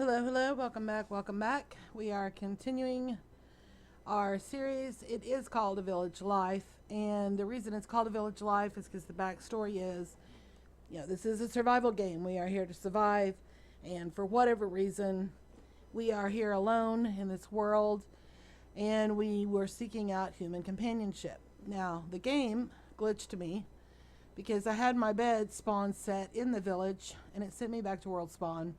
Hello. Welcome back. We are continuing our series. It is called A Village Life, and the reason it's called A Village Life is because the backstory is, this is a survival game. We are here to survive, and for whatever reason, we are here alone in this world, and we were seeking out human companionship. Now, the game glitched me because I had my bed spawn set in the village, and it sent me back to World Spawn.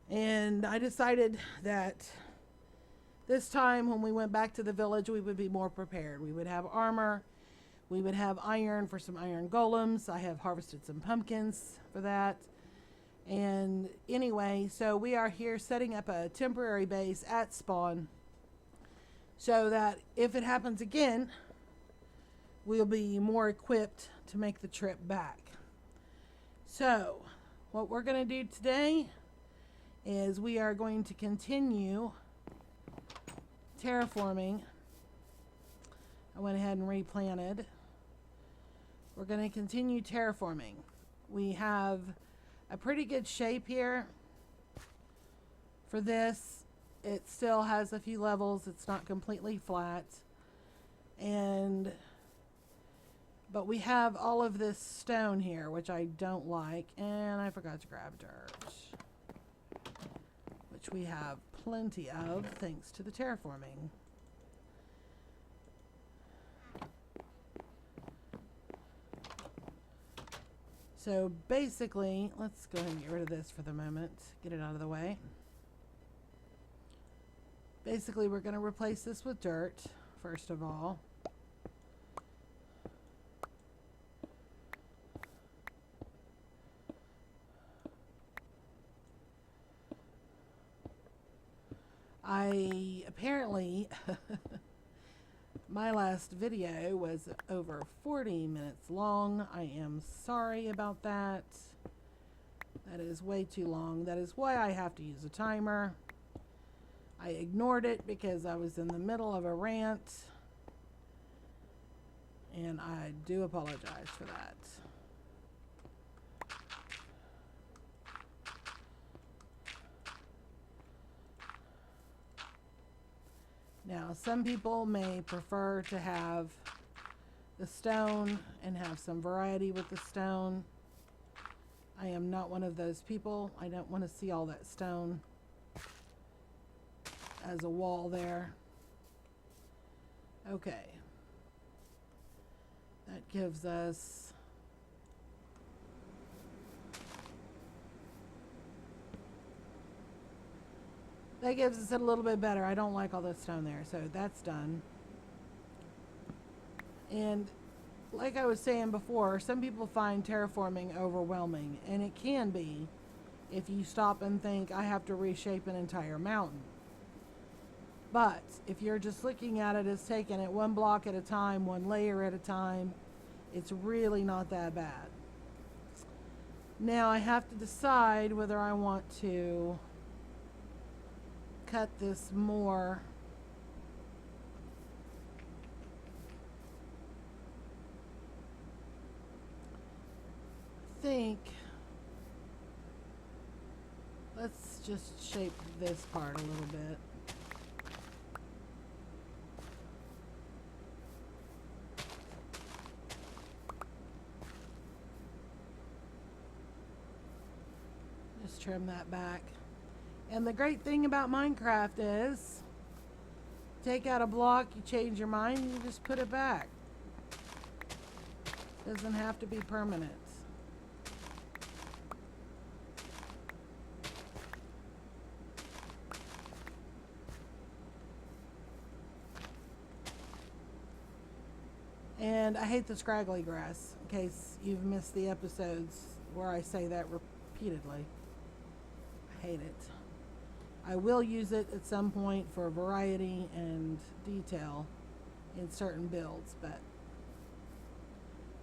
And I decided that this time when we went back to the village, we would be more prepared. We would have armor. We would have iron for some iron golems. I have harvested some pumpkins for that. And anyway, so we are here setting up a temporary base at spawn so that if it happens again, we'll be more equipped to make the trip back. So what we're going to do today is we are going to continue terraforming. I went ahead and replanted. We're going to continue terraforming. We have a pretty good shape here for this. It still has a few levels. It's not completely flat. But we have all of this stone here, which I don't like. And I forgot to grab dirt, which we have plenty of thanks to the terraforming. So basically, let's go ahead and get rid of this for the moment, get it out of the way. Basically, we're going to replace this with dirt, first of all. Apparently, my last video was over 40 minutes long. I am sorry about that. That is way too long. That is why I have to use a timer. I ignored it because I was in the middle of a rant. And I do apologize for that. Now, some people may prefer to have the stone and have some variety with the stone. I am not one of those people. I don't want to see all that stone as a wall there. Okay. That gives us it a little bit better. I don't like all this stone there, so that's done. And like I was saying before, some people find terraforming overwhelming, and it can be if you stop and think, I have to reshape an entire mountain. But if you're just looking at it as taking it one block at a time, one layer at a time, it's really not that bad. Now I have to decide whether I want to cut this more. I think let's just shape this part a little bit. Just trim that back. And the great thing about Minecraft is, take out a block, you change your mind, you just put it back. Doesn't have to be permanent. And I hate the scraggly grass, in case you've missed the episodes where I say that repeatedly. I hate it. I will use it at some point for variety and detail in certain builds, but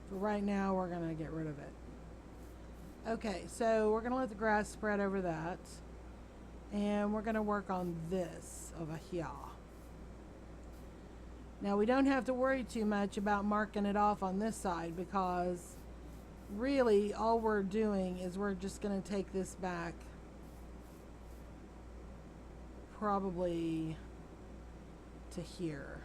for right now, we're going to get rid of it. Okay, so we're going to let the grass spread over that, and we're going to work on this over here. Now, we don't have to worry too much about marking it off on this side, because really all we're doing is we're just going to take this back probably to here.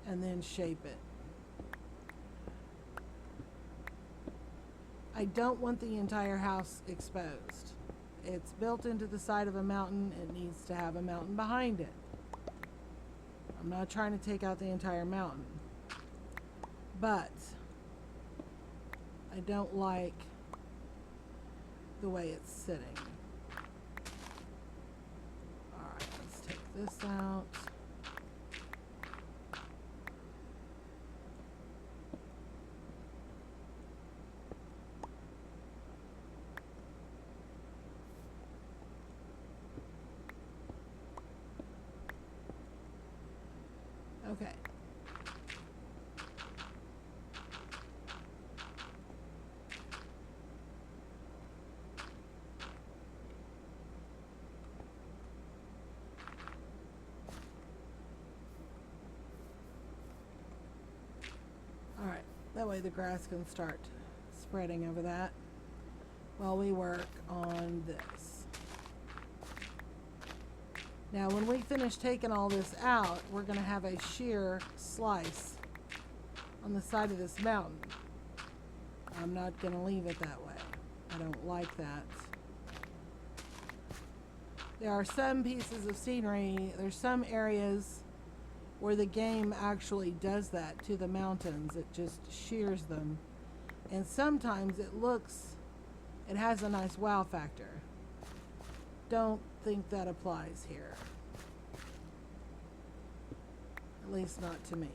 And then shape it. I don't want the entire house exposed. It's built into the side of a mountain. It needs to have a mountain behind it. I'm not trying to take out the entire mountain. But I don't like the way it's sitting. Alright, let's take this out. Okay. Alright, that way the grass can start spreading over that while we work on this. Now when we finish taking all this out, we're going to have a sheer slice on the side of this mountain. I'm not going to leave it that way. I don't like that. There are some pieces of scenery, there's some areas where the game actually does that to the mountains. It just shears them. And sometimes it has a nice wow factor. Don't think that applies here. At least not to me.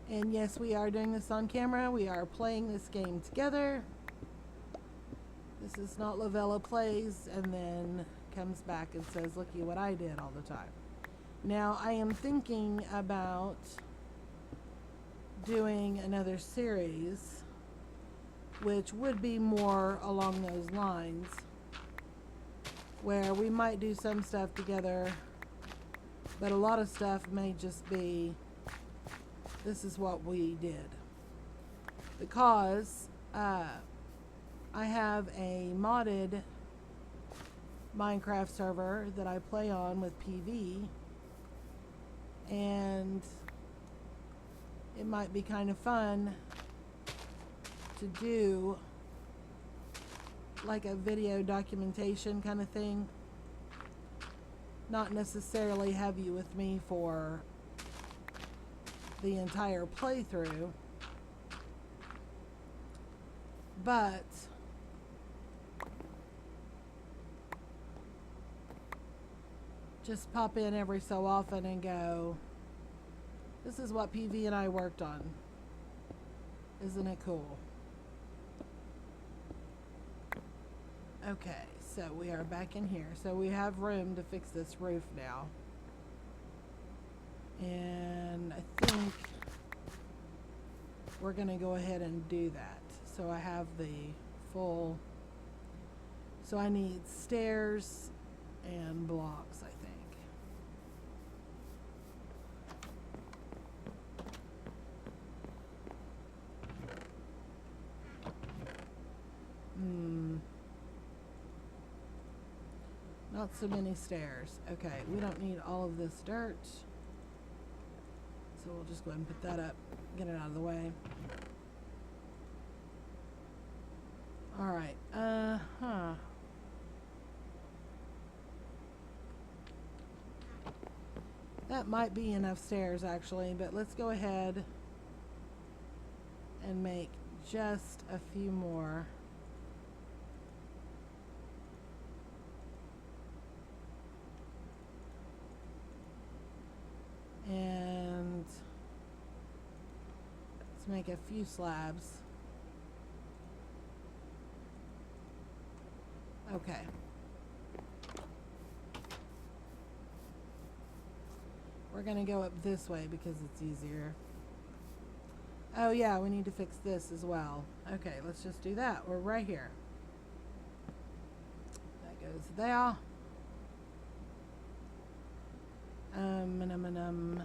And yes, we are doing this on camera. We are playing this game together. This is not Lavella plays and then comes back and says, looky what I did all the time. Now, I am thinking about doing another series, which would be more along those lines, where we might do some stuff together, but a lot of stuff may just be, this is what we did. Because I have a modded Minecraft server that I play on with PV, and it might be kind of fun to do like a video documentation kind of thing. Not necessarily have you with me for the entire playthrough, but just pop in every so often and go, this is what PV and I worked on. Isn't it cool? Okay, so we are back in here. So we have room to fix this roof now. And I think we're going to go ahead and do that. So I have the full, so I need stairs and blocks, I think. Not so many stairs. Okay, we don't need all of this dirt. So we'll just go ahead and put that up, get it out of the way. Alright, that might be enough stairs actually, but let's go ahead and make just a few more. And let's make a few slabs. Okay. We're gonna go up this way because it's easier. Oh yeah, we need to fix this as well. Okay, let's just do that. We're right here. That goes there. Um, um, um, um.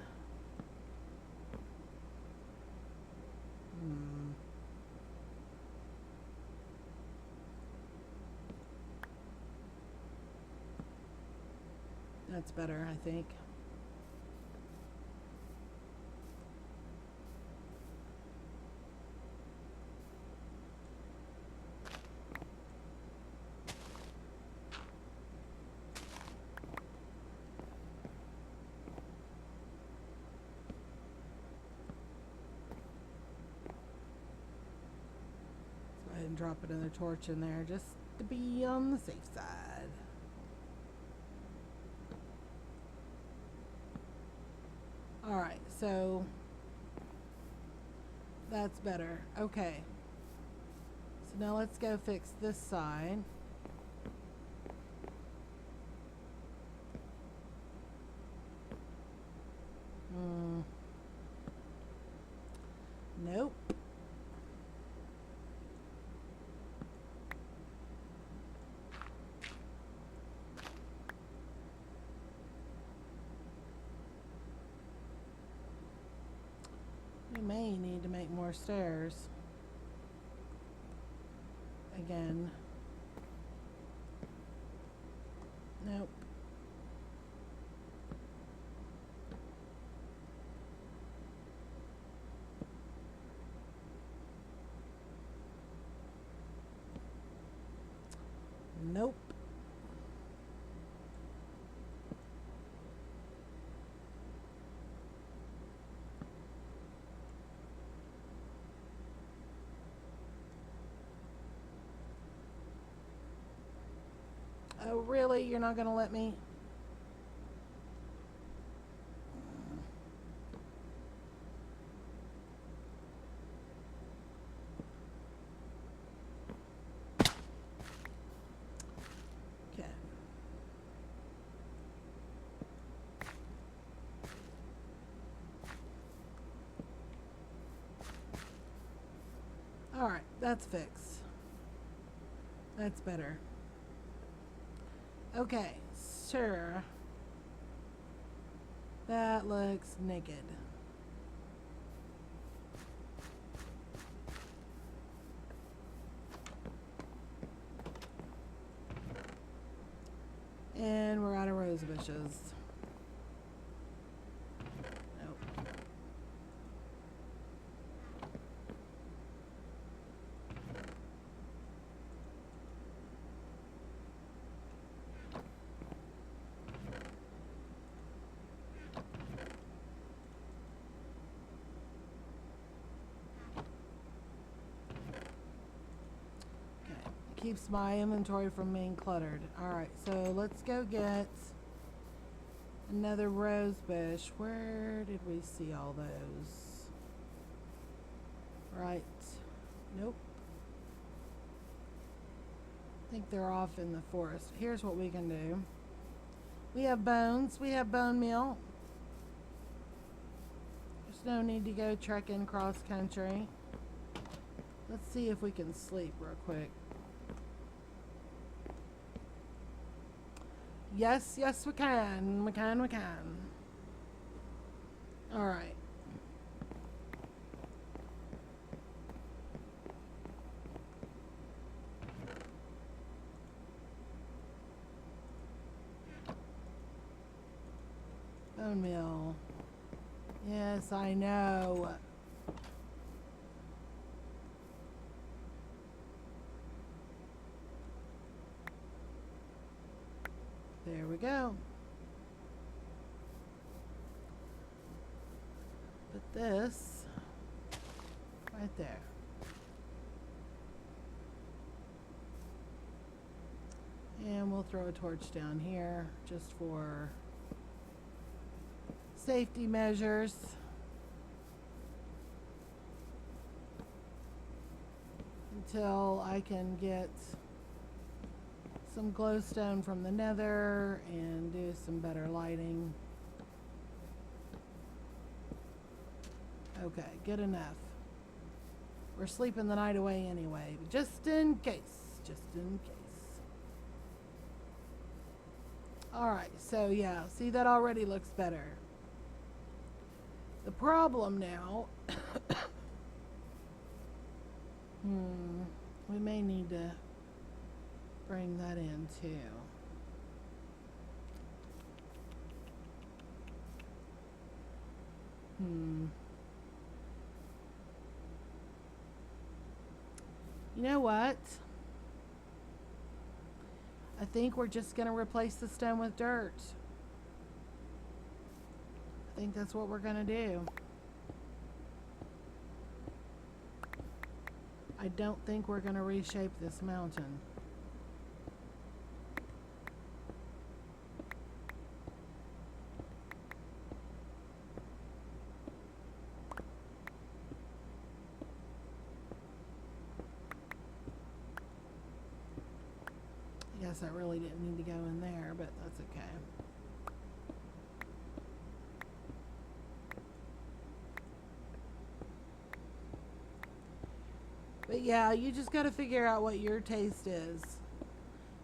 Hmm. That's better, I think. Let's go ahead and drop another torch in there just to be on the safe side. Alright, so that's better. Okay. So now let's go fix this side. Nope. We may need to make more stairs. Again. Nope. Nope. Oh, really? You're not going to let me? Okay. Alright, that's fixed. That's better. Okay, sure. That looks naked. And we're out of rose bushes. Nope. Keeps my inventory from being cluttered. Alright, so let's go get another rose bush. Where did we see all those? Right. Nope. I think they're off in the forest. Here's what we can do. We have bones. We have bone meal. There's no need to go trekking cross country. Let's see if we can sleep real quick. Yes, yes, we can. We can. Alright. Bone meal. Yes, I know. There we go. Put this right there. And we'll throw a torch down here just for safety measures. Until I can get some glowstone from the nether and do some better lighting. Okay, good enough. We're sleeping the night away anyway, just in case. Just in case. Alright, so yeah, see, that already looks better. The problem now, we may need to bring that in too. You know what? I think we're just going to replace the stone with dirt. I think that's what we're going to do. I don't think we're going to reshape this mountain. I guess I really didn't need to go in there, but that's okay. But yeah, you just got to figure out what your taste is.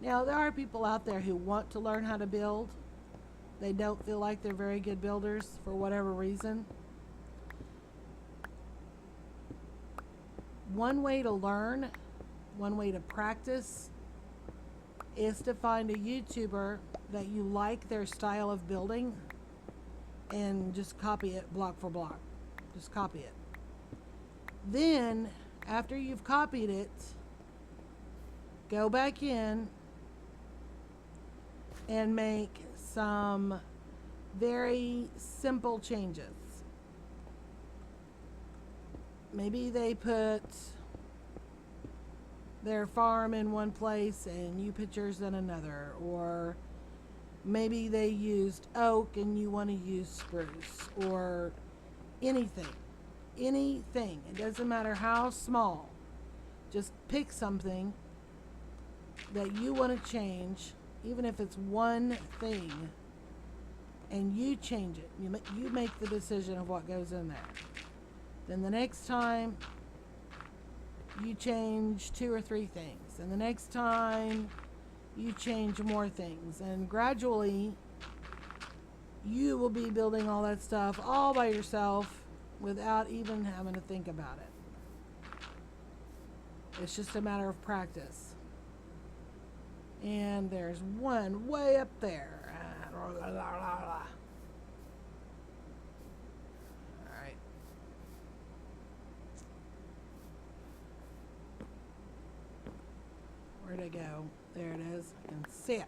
Now, there are people out there who want to learn how to build. They don't feel like they're very good builders for whatever reason. One way to learn, one way to practice, is to find a YouTuber that you like their style of building and just copy it block for block. Just copy it. Then, after you've copied it, go back in and make some very simple changes. Maybe they put their farm in one place and you put yours in another, or maybe they used oak and you want to use spruce, or anything. It doesn't matter how small. Just pick something that you want to change, even if it's one thing, and you change it. You make the decision of what goes in there. Then the next time you change 2 or 3 things, and the next time you change more things, and gradually you will be building all that stuff all by yourself without even having to think about it. It's just a matter of practice. And there's one way up there. Alright. Where'd it go? There it is. I can see it.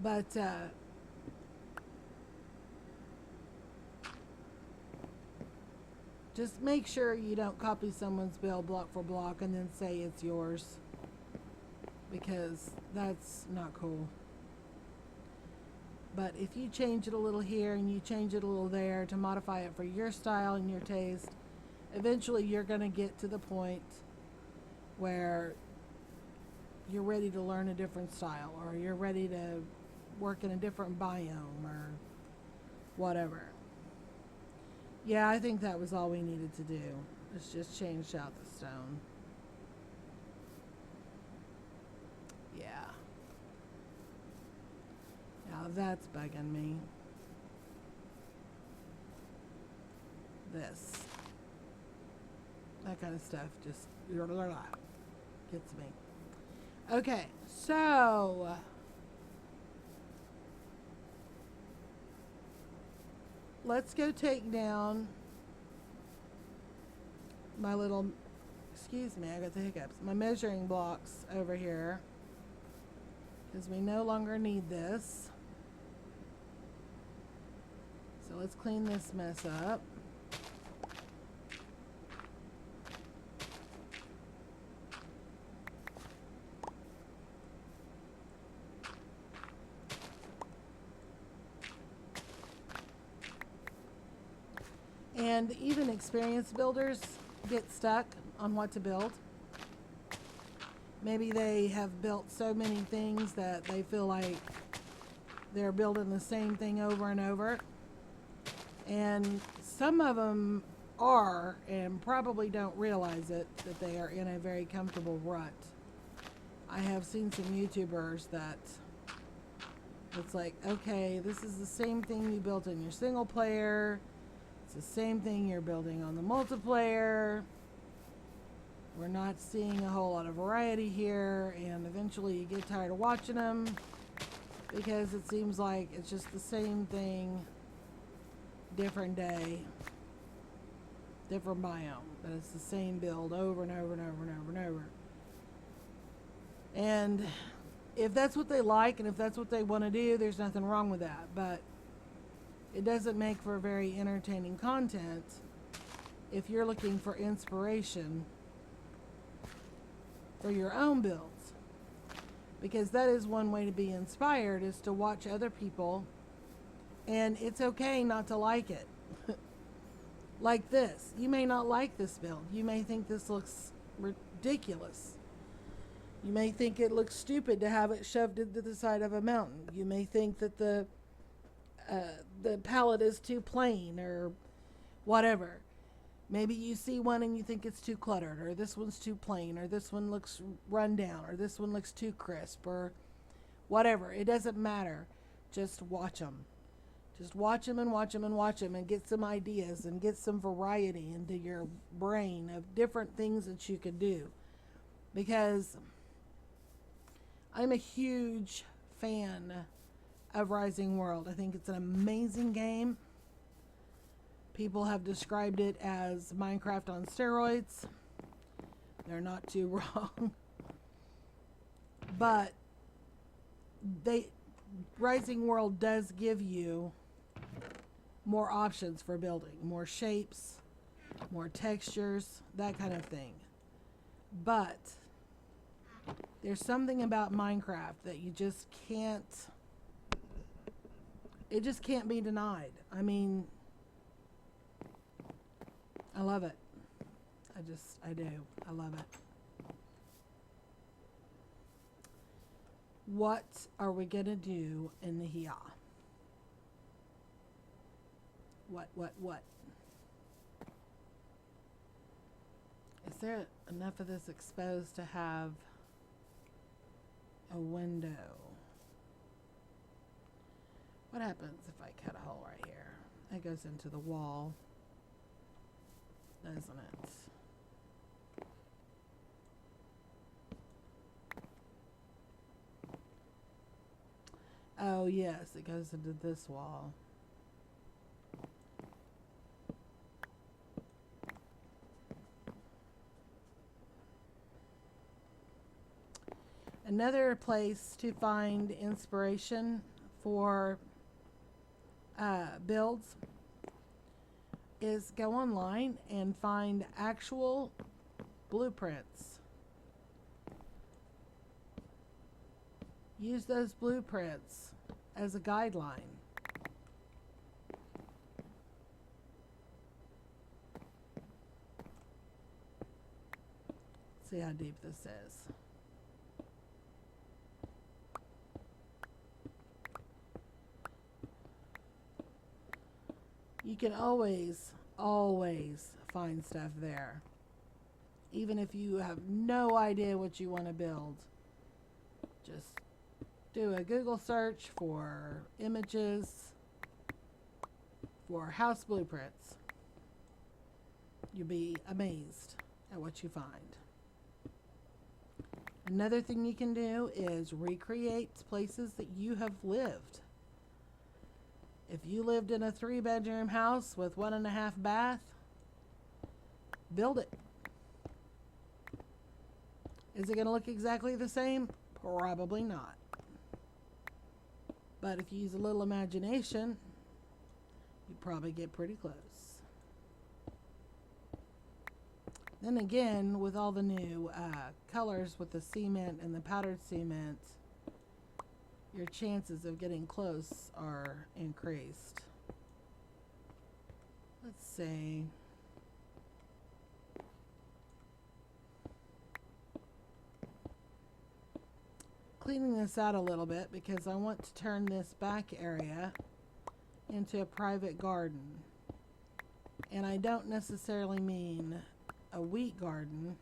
But, just make sure you don't copy someone's build block for block and then say it's yours, because that's not cool. But if you change it a little here and you change it a little there to modify it for your style and your taste, eventually you're going to get to the point where you're ready to learn a different style, or you're ready to work in a different biome or whatever. Yeah, I think that was all we needed to do. Let's just change out the stone. Yeah. Now that's bugging me. This. That kind of stuff just gets me. Okay, so let's go take down my little, excuse me, I got the hiccups, my measuring blocks over here, because we no longer need this. So let's clean this mess up. And even experienced builders get stuck on what to build. Maybe they have built so many things that they feel like they're building the same thing over and over. And some of them are, and probably don't realize it, that they are in a very comfortable rut. I have seen some YouTubers that It's like, okay, this is the same thing you built in your single player. It's the same thing you're building on the multiplayer. We're not seeing a whole lot of variety here, and eventually you get tired of watching them because it seems like it's just the same thing, different day, different biome, but it's the same build over and over and over and over and over. And if that's what they like and if that's what they want to do, there's nothing wrong with that, but it doesn't make for very entertaining content if you're looking for inspiration for your own builds, because that is one way to be inspired, is to watch other people, and it's okay not to like it. Like this, you may not like this build. You may think this looks ridiculous. You may think it looks stupid to have it shoved into the side of a mountain. You may think that the palette is too plain or whatever. Maybe you see one and you think it's too cluttered, or this one's too plain, or this one looks run down, or this one looks too crisp, or whatever. It doesn't matter. Just watch them. Just watch them and watch them and watch them and get some ideas and get some variety into your brain of different things that you could do. Because I'm a huge fan of Rising World. I think it's an amazing game. People have described it as Minecraft on steroids. They're not too wrong. But Rising World does give you more options for building, more shapes, more textures, that kind of thing. But there's something about Minecraft that you just can't, it just can't be denied. I mean, I love it. I do. I love it. What are we going to do in the Hia? What? Is there enough of this exposed to have a window? What happens if I cut a hole right here? It goes into the wall, doesn't it? Oh yes, it goes into this wall. Another place to find inspiration for builds is go online and find actual blueprints. Use those blueprints as a guideline. See how deep this is. You can always find stuff there. Even if you have no idea what you want to build, just do a Google search for images for house blueprints. You'll be amazed at what you find. Another thing you can do is recreate places that you have lived. If you lived in a 3-bedroom house with 1.5 bath, build it. Is it going to look exactly the same? Probably not. But if you use a little imagination, you probably get pretty close. Then again, with all the new colors with the cement and the powdered cement, your chances of getting close are increased. Let's see. Cleaning this out a little bit because I want to turn this back area into a private garden. And I don't necessarily mean a wheat garden,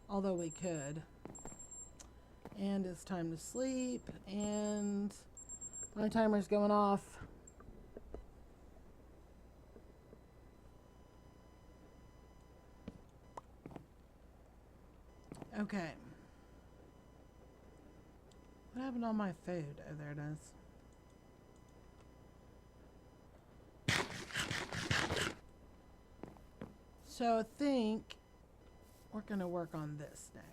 although we could. And it's time to sleep, and My timer's going off. Okay. What happened to all my food? Oh, there it is. So I think we're going to work on this next.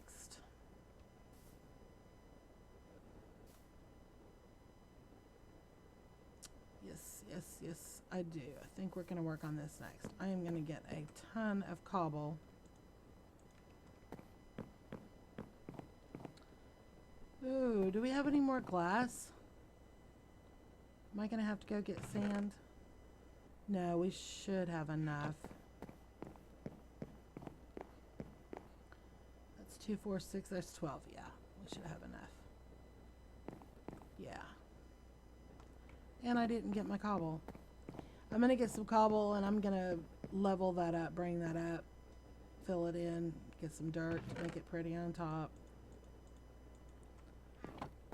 Yes, I do. I think we're going to work on this next. I am going to get a ton of cobble. Ooh, do we have any more glass? Am I going to have to go get sand? No, we should have enough. That's 2, 4, 6, that's 12. Yeah, we should have enough. Yeah. And I didn't get my cobble. I'm going to get some cobble and I'm going to level that up, bring that up, fill it in, get some dirt to make it pretty on top.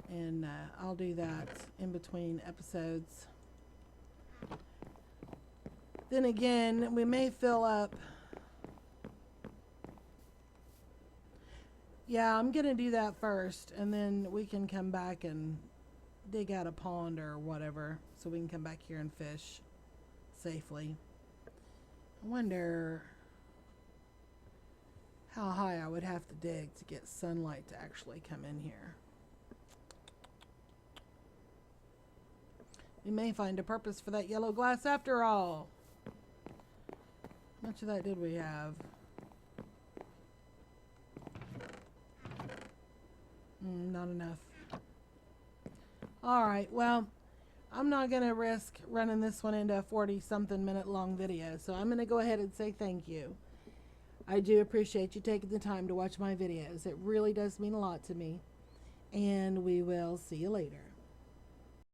And I'll do that in between episodes. Then again, we may fill up. Yeah, I'm going to do that first, and then we can come back and dig out a pond or whatever, so we can come back here and fish safely. I wonder how high I would have to dig to get sunlight to actually come in here. We may find a purpose for that yellow glass after all. How much of that did we have? Not enough. Alright, well, I'm not going to risk running this one into a 40-something minute long video, so I'm going to go ahead and say thank you. I do appreciate you taking the time to watch my videos. It really does mean a lot to me. And we will see you later.